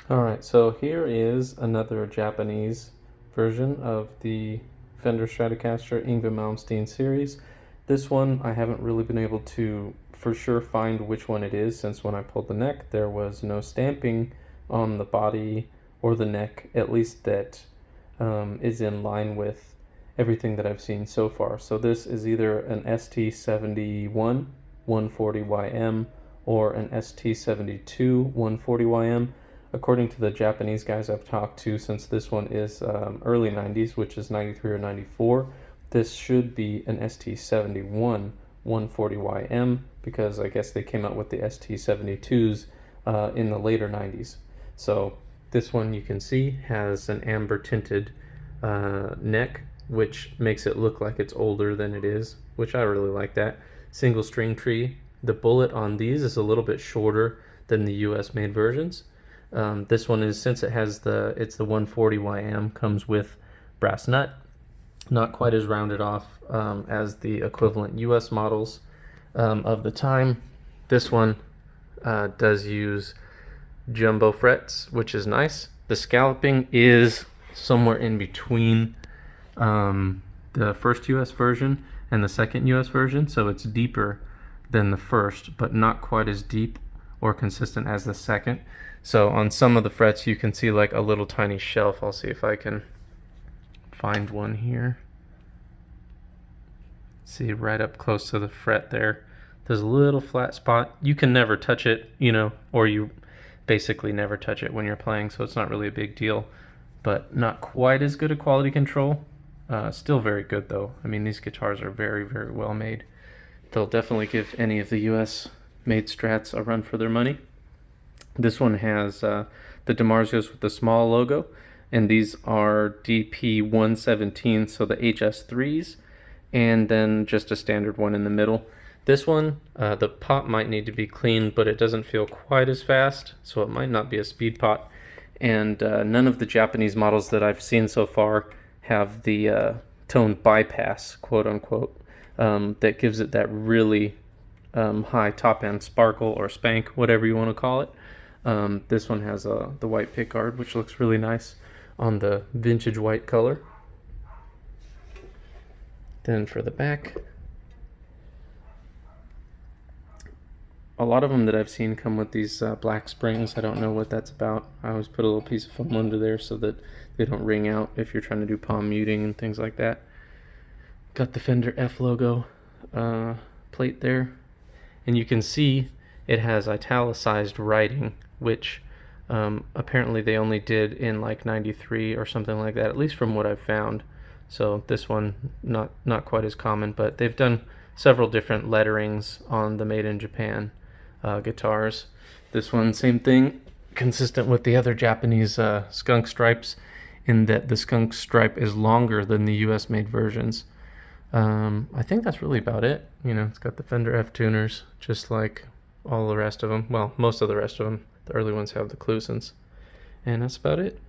Alright, so here is another Japanese version of the Fender Stratocaster Yngwie Malmsteen series. This one I haven't really been able to for sure find which one it is, since when I pulled the neck there was no stamping on the body or the neck, at least that is in line with everything that I've seen so far. So this is either an ST71-140YM or an ST72-140YM. According to the Japanese guys I've talked to, since this one is early 90s, which is 93 or 94, this should be an ST71 140YM, because I guess they came out with the ST72s in the later 90s. So this one, you can see, has an amber tinted neck, which makes it look like it's older than it is, which I really like that. Single string tree. The bullet on these is a little bit shorter than the US made versions. This one is, since it's the 140YM, comes with brass nut, not quite as rounded off as the equivalent US models of the time. This one does use jumbo frets, which is nice. The scalloping is somewhere in between the first US version and the second US version, so it's deeper than the first, but not quite as deep or consistent as the second. So on some of the frets you can see like a little tiny shelf. I'll see if I can find one here. See, right up close to the fret there's a little flat spot. You can never touch it, or you basically never touch it when you're playing, so it's not really a big deal, but not quite as good a quality control. Still very good though. I mean, these guitars are very, very well made. They'll definitely give any of the US made Strats a run for their money. This one has the DiMarzios with the small logo, and these are DP117, so the HS3s, and then just a standard one in the middle. This one, the pot might need to be cleaned, but it doesn't feel quite as fast, so it might not be a speed pot. And none of the Japanese models that I've seen so far have the tone bypass, quote unquote, that gives it that really high top end sparkle or spank, whatever you want to call it. This one has the white pickguard, which looks really nice on the vintage white color. Then for the back, a lot of them that I've seen come with these black springs. I don't know what that's about. I always put a little piece of foam under there so that they don't ring out if you're trying to do palm muting and things like that. Got the Fender F logo plate there, and you can see it has italicized writing, which apparently they only did in like 93 or something like that, at least from what I've found. So this one, not quite as common, but they've done several different letterings on the Made in Japan guitars. This one, same thing, consistent with the other Japanese skunk stripes, in that the skunk stripe is longer than the US made versions. I think that's really about it. It's got the Fender F tuners, just like all the rest of them. Well, most of the rest of them. The early ones have the Clusons. And that's about it.